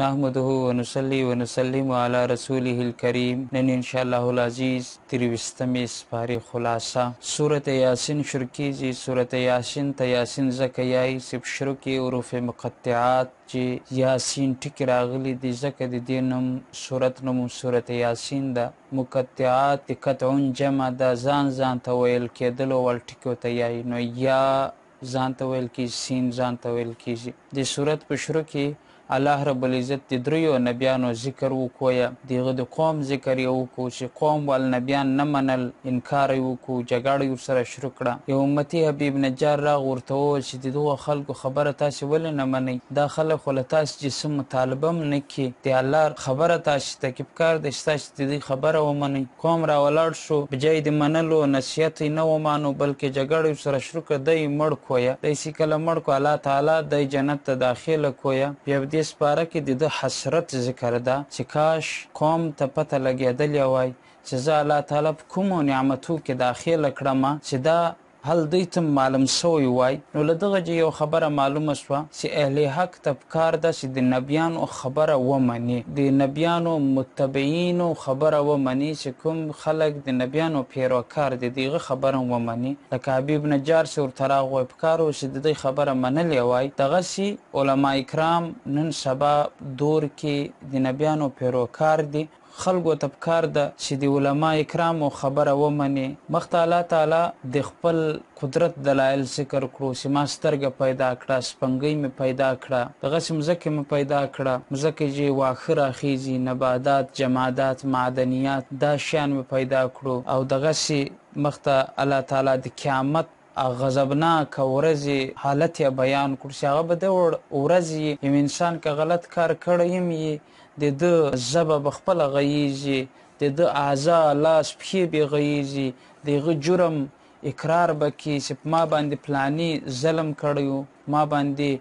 نحمده ونصلي ونسلم على رسوله الكريم. نن انشاءالله العزیز 23 سپارې خلاصه سورة یاسین شروع کیږي. سورة یاسین ته یاسین ځکه یایي چې په شروع کې حروف مقطعات چې یاسین ټکي راغلي دي ځکه د دې نوم سورت نوم سورة یاسین ده. مقطعات د قطعون جمع ده، ځان ته ویل کېدلو وړ ټکو ته یایي. نو یا ځان ته ویل کېږي، سین ځان ته ویل کېږي. د سورت په شروع کې الله رب العزت د دریو نبیانو ذکر وکویه. دغه د قوم ذکر یې وکړو چې قوم ول نبیان نه منل، انکار یې وکړو، جګړه یې ورسره شروع کړه. یو امتي حبیب نجار راغ ورته وویل چې د دغو خلکو خبره تاسې ولې نه منئ؟ دا خلک خو له تاسې چې څه مطالبه هم نه کړي، د الله خبره تاسې ته کې پکار دی چې تاسې د دې خبره ومنئ. قوم را ولاړ شو، بجای د منلو نصیحت یې نه ومانو بلکې جګړه یې ورسره شروع کړه. دی یې مړ کویه. دی چې کله مړ کو الله تعالی دی جنت ته داخله کویه. بیا دې سپاره کې د ده حسرت ذکر ده چې کاش قوم ته پته لګېدلې وای چې زه الله تعالی په کومو نعمتو کې داخله کړم چې دا هل دوی ته معلوم سوی وای. نو له دغه یو خبره معلومه شوه چې اهل حق ته پکار ده چې د نبیانو خبره ومني، د نبیانو متبعینو خبره ومني، چې کوم خلک د نبیانو پیروکار دي دغه خبره ومني. لکه حبیب نجار چې ورته راغی پکار و چې د دوی خبره منلې وای. دغسې علما کرام نن سبا دور کې د نبیانو پیروکار دي. خلکو ته پکار ده چې د علما کرامو خبره ومني. مخته الله تعالی د خپل قدرت دلایل ذکر کړو چې ما سترګه پیدا کړه، سپنګۍ مې پیدا کړه، دغسې مځکې مې پیدا کړه، مځکې چې واښه راخیږي، نباتات، جمادات، معدنیات، دا شیان مې پیدا کړو. او دغسې مخته الله تعالی د قیامت غضبناک ورځې حالت یې بیان کړو چې هغه به د ورځې یو انسان که غلط کار کړی هم یې د ده ژبه به خپله غیږي، د ده اعضا لاس پښې به غیږي، د هغه جرم اقرار به کړي چې ما باندې پلاني ظلم کړی و، ما باندې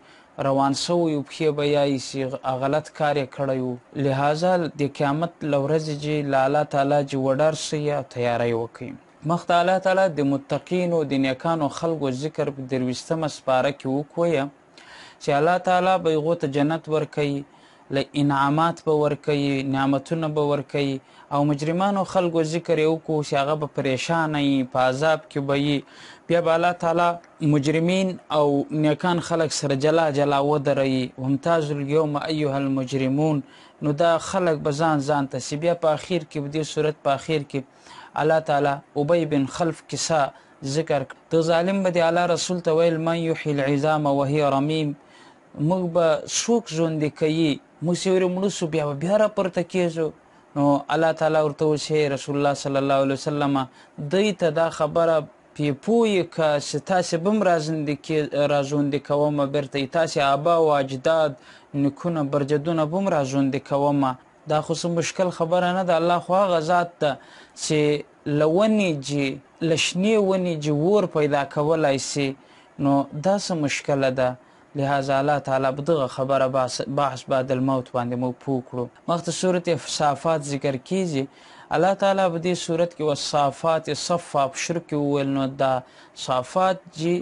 روان سوی و، پښې به یایي چې غلط کار یې کړی و. لہذا د قیامت له ورځې چې له الله تعالی چې وډار سئ او تیاری وکړئ. مخته الله تعالی د متقینو د نیکانو خلکو ذکر په 23مه سپاره کې وکویه چې الله تعالی به هغو ته جنت ورکوي، له انعامات به ورکوي، نعمتونه به ورکوي. او مجرمانو خلکو ذکر یې وکړو چې هغه به پریشانه وي، په عذاب کې به وي. بیا به الله تعالی مجرمین او نیکان خلک سره جلا جلا ودروي. وامتازوا اليوم ایها المجرمون. نو دا خلک به ځان ته سي. بیا په اخر کې په دې صورت په اخر کې الله تعالی ابی بن خلف کیسه ذکر د ظالم به د الله رسول ته ویل من یحیی العظام وهي رمیم. موږ به څوک ژوندي کوي؟ موږ چې مړه سو بیا راپورته کېږو. نو الله تعالی ورته وویل چې رسول الله صلی الله علیه وسلم دوی ته دا خبره پې پوه که چې تاسې به هم راژوندي کومه بیرته تاسې آبا و اجداد نیکونه برجدونه به هم راژوندي کومه. دا خو څه مشکل خبره نه ده. الله خو هغه ذات ده چې له ونې چې له شنې ونې چې اور پیدا کولی سي. نو دا څه مشکله ده؟ لہذا الله تعالی په دغه خبره بحث بعد الموت باندې موږ پوه کړو. مخته صورت صافات ذکر کیږي. الله تعالی په دې صورت کې والصافات صفا په شروع کې وویل. نو دا صافات چې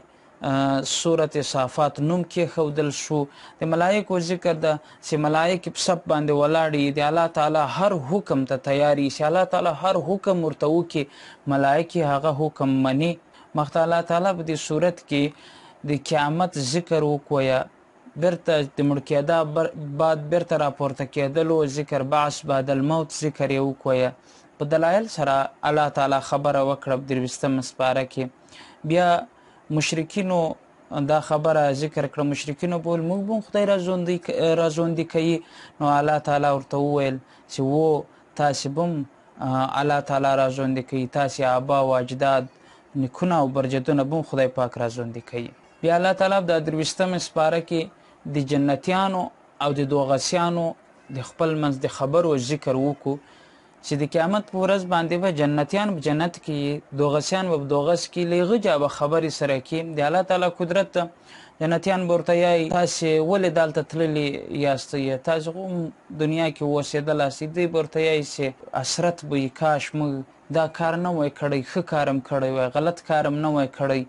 صورت صافات نوم کېښودل شو. د ملایکو ذکر ده چې ملایکې په صف باندې ولاړې د الله تعالی هر حکم ته تیاري چې الله تعالی هر حکم ورته وکړي ملایکې هغه حکم مني. مخته الله تعالی په دې صورت کې د قیامت ذکر وکویه، بیرته د مړ کېدا بعد بیرته راپورته کېدلو ذکر، بعث بعد الموت ذکر یې وکویه. په دلایل سره الله تعالی خبره وکړه په 23مه سپاره کې. بیا مشرکینو دا خبره ذکر کړه. مشرکینو بول موږ به خدای راژوندي کوي. نو الله تعالی ورته وویل چې و تاسې به هم الله تعالی راژوندي کوي، تاسې آبا و اجداد نیکونه او برجدونه به هم خدای پاک راژوندي کوي. بیا الله تعالی د 23مه سپاره کې د جنتیانو او د دوغسیانو د خپل منځ د خبرو ذکر وکړو چې د قیامت په ورځ باندې به جنتیان په جنت کې، دوغسیان به په دوغس کې، له هغه جا به خبرې سره کې د الله تعالی قدرت ته. جنتیان به ورته یایي تاسې ولې دلته تللي یاستئ، تاسې خو دنیا کې اوسېدلاستئ. دوی به ورته یایي چې حسرت به یې کاش موږ دا کار نه وای کړی، ښه کارم کړی وای، غلط کارم نه وای کړی.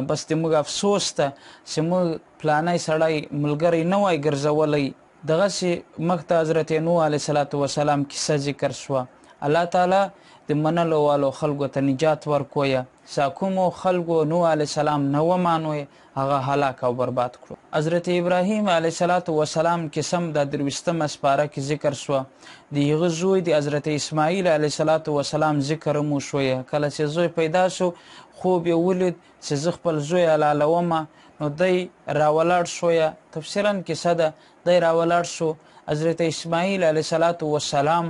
بس د موږ افسوس ته چې موږ پلانی سړی ملګری نه وای ګرځولی دغسې مخته حضرت نوح علیه السلام کیسه ذکر شوه. الله تعالی د منلو والو خلکو ته نجات ورکویه. کومو خلکو نوح علیه السلام نه ومانوی هغه هلاک او برباد کړو. حضرت ابراهیم علیه السلام کیسه د 23 سپاره کې ذکر شوه. د هغه زوی د حضرت اسماعیل علیه السلام ذکر هم وشویه. کله چې زوی پیدا شو خوب یې ولید چې زه خپل زوی حلالومه، نو دی راولاړ شویه. تفصیلا کیسه ده. دی راولاړ شو، حضرت اسماعیل علیه السلام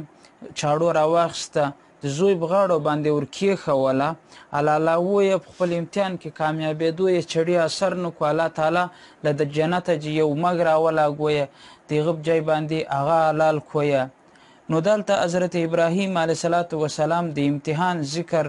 چاړو راواخیسته، د زوی په غاړو باندې ورکېښوله، حلالاوه یې په خپل امتحان کې کامیابېدو یې چړي اثر نه کړو. الله تعالی له د جنته چې یو مږ راولاږویه د هغه په ځای باندې هغه حلال کړویه. نو دلته حضرت ابراهیم علیه السلام د امتحان ذکر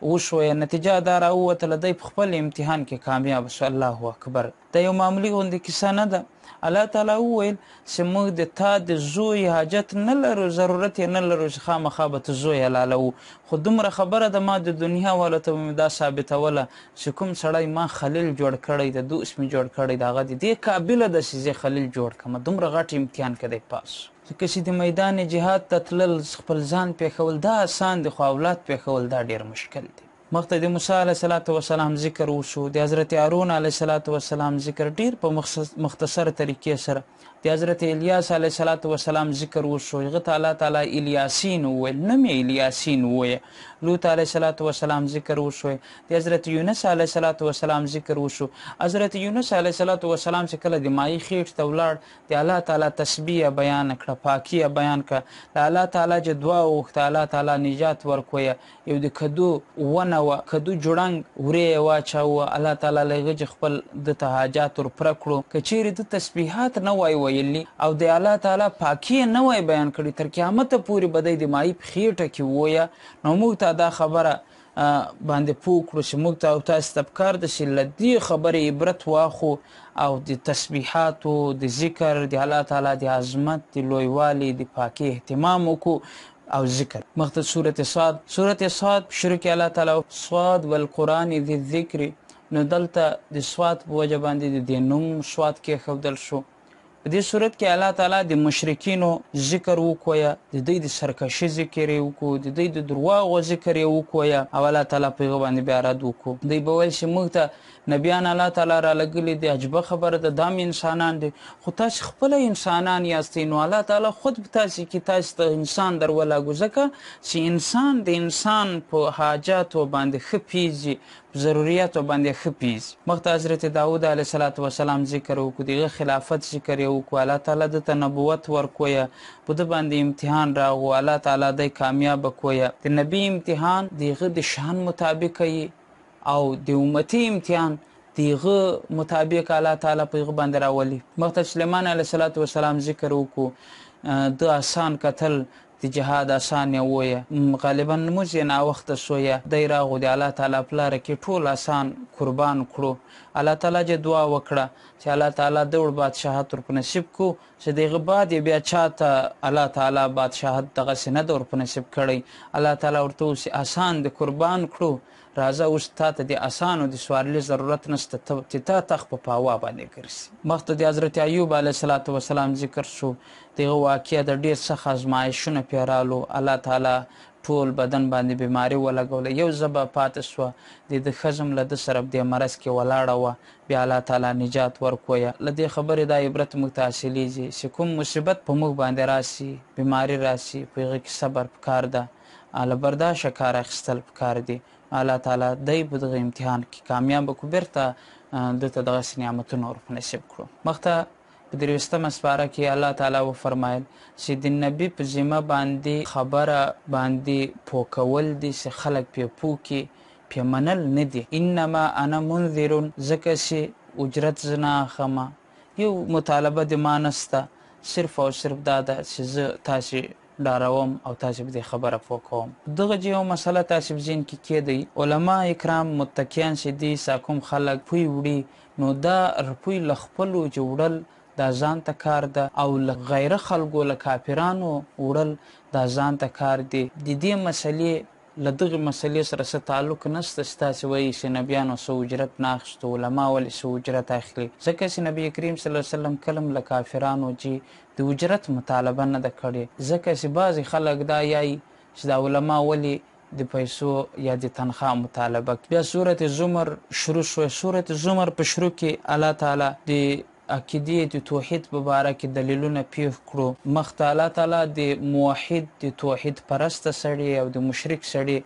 وشویه. نتیجه دا راووتله دی په خپل امتحان کې کامیاب شو. الله اکبر. دا یو معمولي غوندې کیسه نه ده. الله تعالی وویل چې موږ د تا د زوی حاجت نه لرو، ضرورت یې نه لرو چې خامخا به ته زوی حلالوو. خو دومره خبره ده ما د دنیا والو ته مې دا ثابتوله چې کوم سړی ما خلیل جوړ کړی ده، دوست مې جوړ کړی ده، هغه د دې قابله ده چې زه خلیل جوړ کړم. دومره غټ امتحان کې دی پاس. ځکه چې د میدان جهاد ته تلل، خپل ځان پېښول دا آسان دی، خو اولاد پېښول دا ډېر مشکل دی. مخته د موسی علیه السلام ذکر وشو، د حضرت هارون علیه السلام ذکر ډیر په مختصر طریقې سره. د حضرت الیاس علیه السلام ذکر وشو، هغه ته الله تعالی الیاسین وویل، نوم یې الیاسین وویه. لوط علیه السلام ذکر وشو، د حضرت یونس علیه السلام ذکر وشو. حضرت یونس علیه السلام چې کله د مایع خېټې ته ولاړ، د الله تعالی تسبیح بیان کړه، پاکي بیان کړه، د الله تعالی چې دعا وغوښته، الله تعالی نجات ورکویه. یو د کدو ونه وه، کدو جوړنګ ورې یې واچاوه، الله تعالی له هغه خپل د ته حاجات ورپوره کړو. که چیرې د تسبیحات نه وای ویلي او د الله تعالی پاکي نه وای بیان کړي، تر قیامته پورې به دی د مایع په خېټه کې وویه. نو موږ ته دا خبره باندې پوه کړو چې موږ ته او تاسو ته پکار ده چې له دې خبرې عبرت واخو او د تسبیحاتو د ذکر د الله تعالی د عظمت د لویوالي د پاکي اهتمام وکړو او ذکر. مخته سورة صاد شروع کې الله تعالی صاد والقرآن ذی الذکر، نو دلته د صاد په وجه باندې د نوم صاد کېښودل شو. په دې صورت کې الله تعالی د مشرکینو ذکر وکویه، د دوی د سرکشي ذکر یې وکړو، د دوی د درواغو ذکر یې وکویه، او الله تعالی په هغه باندې بیا رد وکړو. دوی به ویل چې موږ ته نبیان الله تعالی را لګلي دي، عجبه خبره ده، دا انسانان دي، خو تاسو خپله انسانان یاستئ. نو الله تعالی خود په تاسو کې تاسو ته انسان در ولګو، ځکه چې انسان د انسان په حاجاتو باندې ښه پیژي، ضرورياتو باندې ښه پیژي. مخته حضرت داود علیه السلام ذکر وکړو، دغه خلافت ذکر یې وکړو، الله تعالی دته نبوت ورکویه، په ده باندې امتحان راغو، الله تعالی دی کامیابه کویه. د نبی امتحان د هغه د شان مطابق یي او د امتي امتحان د هغه مطابق الله تعالی په هغه باندې راولي. مخته سلیمان علیه السلام ذکر وکړو، د آسان قتل د جهاد آسان یې وویه، غالبا لمونځ یې ناوخته سویه، دی راغو د الله تعالی په لاره کې ټول آسان قربان کړو. الله تعالی چې دعا وکړه چې الله تعالی دوړ بادشاهت ور په نصیب کو، چې د هغه بعد یې بیا چاته الله تعالی بادشاهت دغسې نه ده ور په نصیب کړی. الله تعالی ورته وویل چې آسان د قربان کړو، راځه اوس تا ته د اسانو د سوارلي ضرورت نشته، چې تا تخ په پاوا باندې ګرځي. مخته د حضرت ایوب علیه السلام ذکر شو، دغه واقعه د ډېر سخت ازمایښونه پرې رالو، الله تعالی ټول بدن باندې بیماري ولګوله، یو ژبه پاتې شوه، د ښځم له ده سره په دې مرض کې ولاړه وه، بیا الله تعالی نجات ورکویه. له دې خبرې دا عبرت موږ ته حاصلېږي چې کوم مصیبت په موږ باندې راسي، بیماري راسي، په هغه کې صبر پکار ده، له برداشته کار اخیستل پکار دي. الله تعالی دی په دغه امتحان کې کامیاب کړو، بیرته دته دغسې نعمتونه ور په نصیب کړو. مخته په 23 سپاره کې الله تعالی وفرمایل چې د نبي په ذمه باندې خبره باندې پوه کول دي چې خلک پې پوه کړي، پې منل نه دي. انما انا منذر، ځکه چې اجرت زه نه اخلمه، یو مطالبه د ما نسته، صرف او صرف دا ده چې زه تاسې ډاروم او تاسې په دې خبره پوه کوم. دغه چې یو مسله تاسې په ذهن کې کېدی، علما اکرام متکیان چې دي ساکوم خلک پوی وړي، نو دا رپوی له خپلو چې وړل دا ځان ته کار ده، او له غیره خلکو له کافرانو وړل دا ځان ته کار دی. د دې مسلې له دغې مسلې سره څه تعلق نشته چې تاسې وایي چې نبیانو څه اجرت نه اخیستو، علما ولې څه اجرت اخلي، ځکه چې نبي کریم صلی الله علیه وسلم کله له کافرانو چې د اجرت مطالبه نه ده کړې، ځکه چې بعضې خلک دا یایي چې دا علما ولې د پیسو یا د تنخواه مطالبه. بیا سورت زمر شروع شوه. سورت زمر په شروع کې الله تعالی د عقیدې د توحید په باره کې دلیلونه پیښ کړو. مخته الله تعالی د موحد د توحید پرسته سړي او د مشرک سړي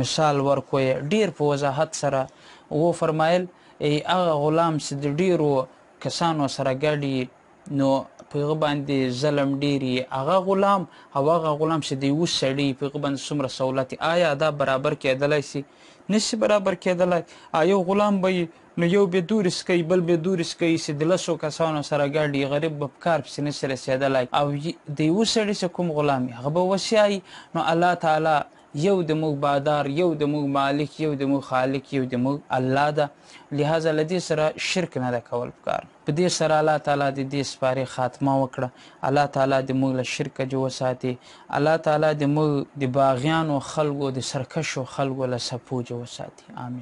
مثال ورکوي ډیر په وضاحت سره. و فرمایل هغه غلام چې د ډیرو کسانو سره ګډي نو په هغه باندې ظلم ډیر وي، هغه غلام او هغه غلام چې د یوه سړي په هغه باندې څومره سهولت، آیا دا برابر کېدلی شي؟ نشي برابر کېدلی. یو غلام به نو یو به دورس کوي بل به دورس کوي چې د لسو کسانو سره ګډي، غریب به په کار پسې نشي رسېدلی. او د یوه سړي چې کوم غلام وي هغه به وسیایي. نو الله تعالی یو د موږ بادار، یو د موږ مالک، یو د موږ خالق، یو د موږ الله ده. لہذا له دې سره شرک نه ده کول پکار. په دې سره الله تعالی د دې سپارې خاتمه وکړه. الله تعالی د موږ له شرکه جو وساتي. الله تعالی د موږ د باغیانو خلکو د سرکشو خلکو له سپو جو وساتي. آمین.